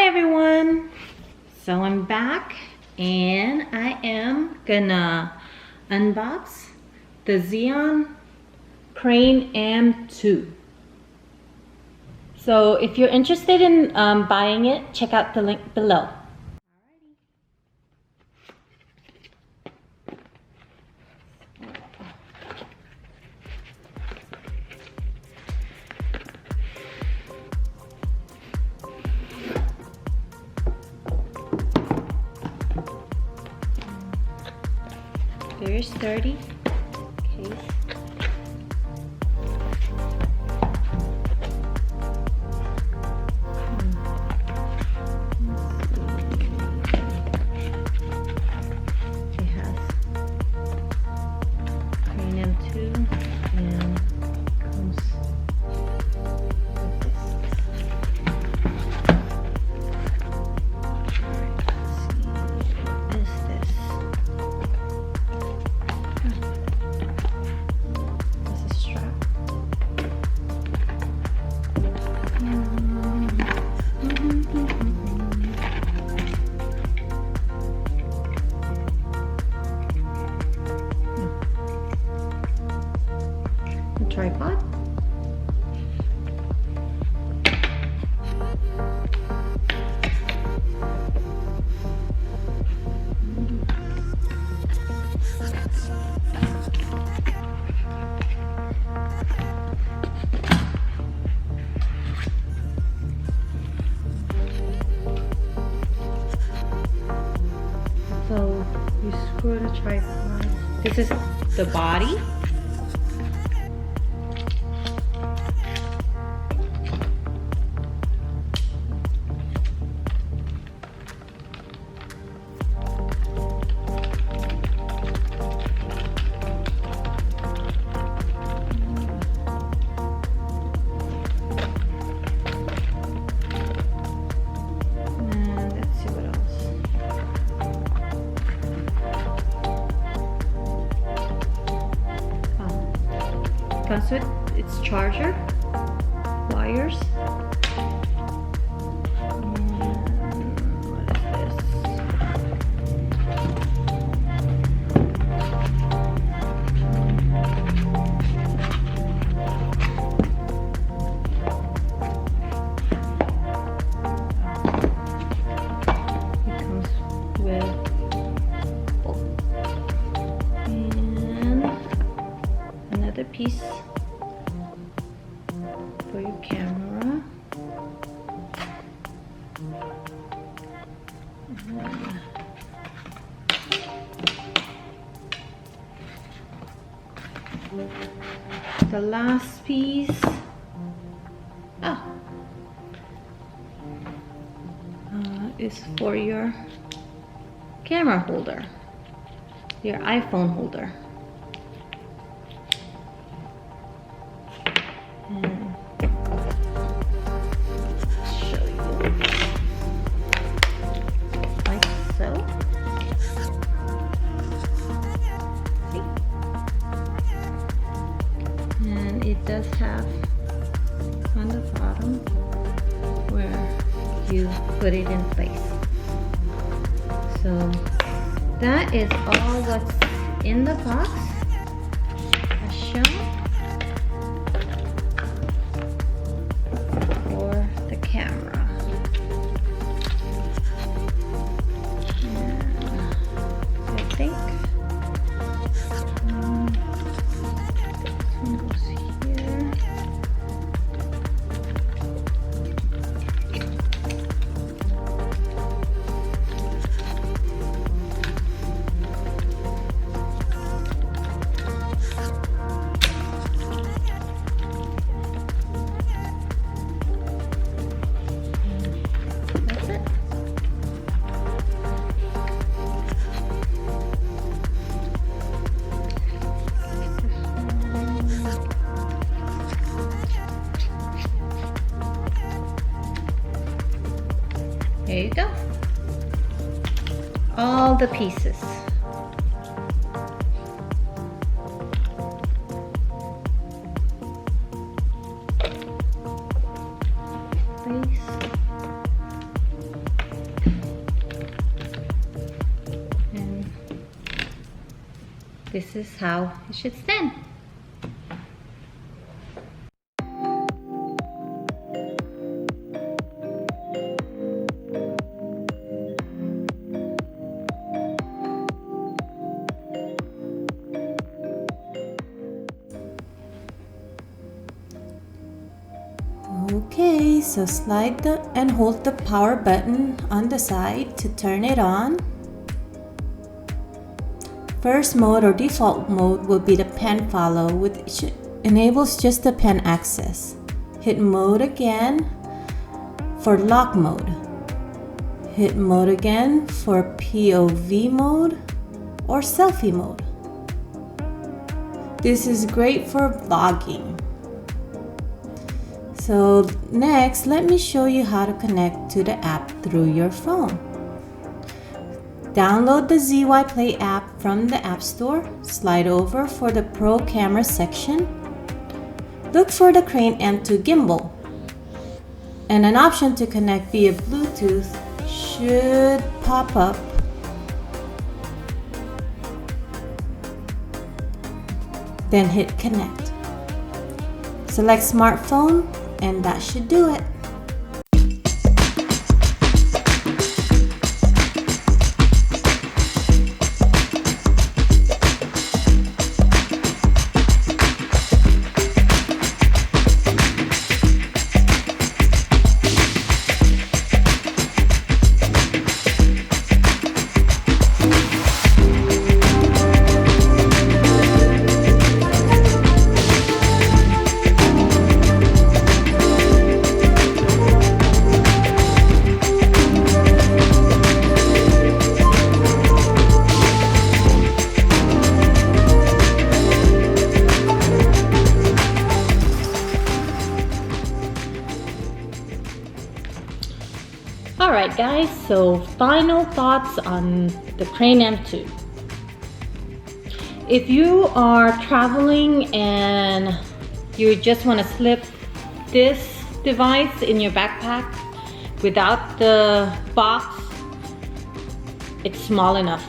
everyone, so I'm back and I am gonna unbox the Zhiyun Crane M2. So if you're interested in buying it, check out the link below. Very sturdy case. It has Crane M2 and comes with this. What is this? This is strap. A tripod. So you screw the tripod. This is the body. And let's see what else. Comes with its charger, wires, and what is this? It comes with and another piece for your camera. The last piece, is for your camera holder, your iPhone holder. And show you like so. See? And it does have on the bottom where you put it in place. So that is all what's in the box as shown. The camera. And I think this one goes here. That's it. There you go. All the pieces. Place. this is how it should stand. Okay, so slide and hold the power button on the side to turn it on. First mode or default mode will be the pen follow, which enables just the pen access. Hit mode again for lock mode. Hit mode again for POV mode or selfie mode. This is great for vlogging. So next, let me show you how to connect to the app through your phone. Download the ZY Play app from the App Store, slide over for the Pro Camera section, look for the Crane M2 gimbal, and an option to connect via Bluetooth should pop up. Then hit connect. Select smartphone, and that should do it. Alright guys, so final thoughts on the Crane M2. If you are traveling and you just want to slip this device in your backpack without the box, it's small enough.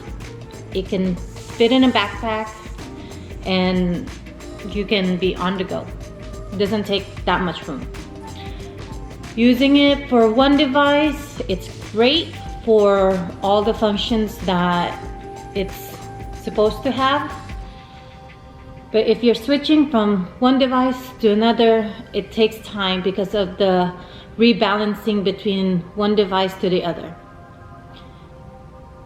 It can fit in a backpack and you can be on the go. It doesn't take that much room. Using it for one device, it's great for all the functions that it's supposed to have. But if you're switching from one device to another, it takes time because of the rebalancing between one device to the other.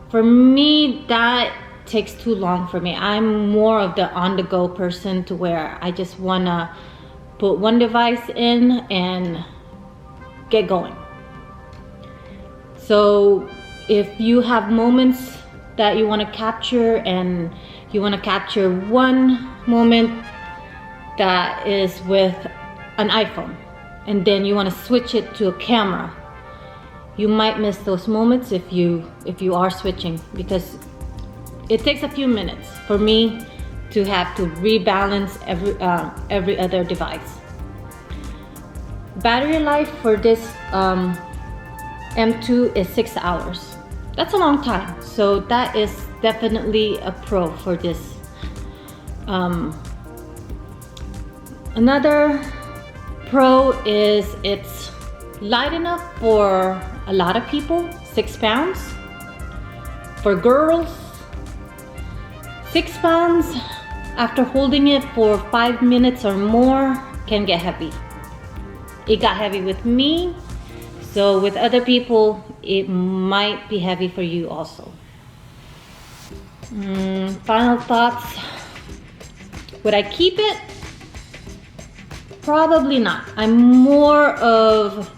For me, that takes too long for me. I'm more of the on-the-go person to where I just wanna put one device in and get going. So if you have moments that you want to capture and you want to capture one moment that is with an iPhone and then you want to switch it to a camera, you might miss those moments if you are switching, because it takes a few minutes for me to have to rebalance every other device. Battery life for this M2 is 6 hours. That's a long time, so that is definitely a pro for this. Another pro is it's light enough for a lot of people, 6 pounds. For girls, 6 pounds after holding it for 5 minutes or more can get heavy. It got heavy with me, so with other people, it might be heavy for you also. Final thoughts. Would I keep it? Probably not. I'm more of,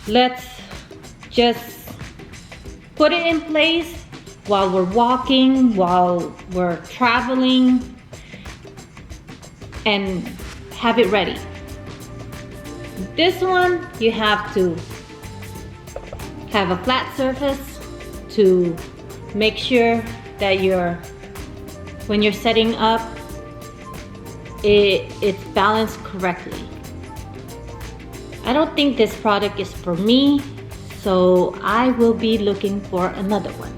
let's just put it in place while we're walking, while we're traveling, and have it ready. This one, you have to have a flat surface to make sure that when you're setting up, it's balanced correctly. I don't think this product is for me, so I will be looking for another one.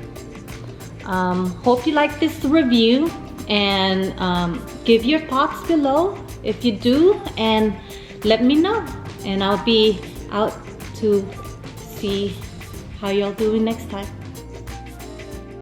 Hope you like this review, and give your thoughts below if you do, and let me know, and I'll be out to see how y'all doing next time.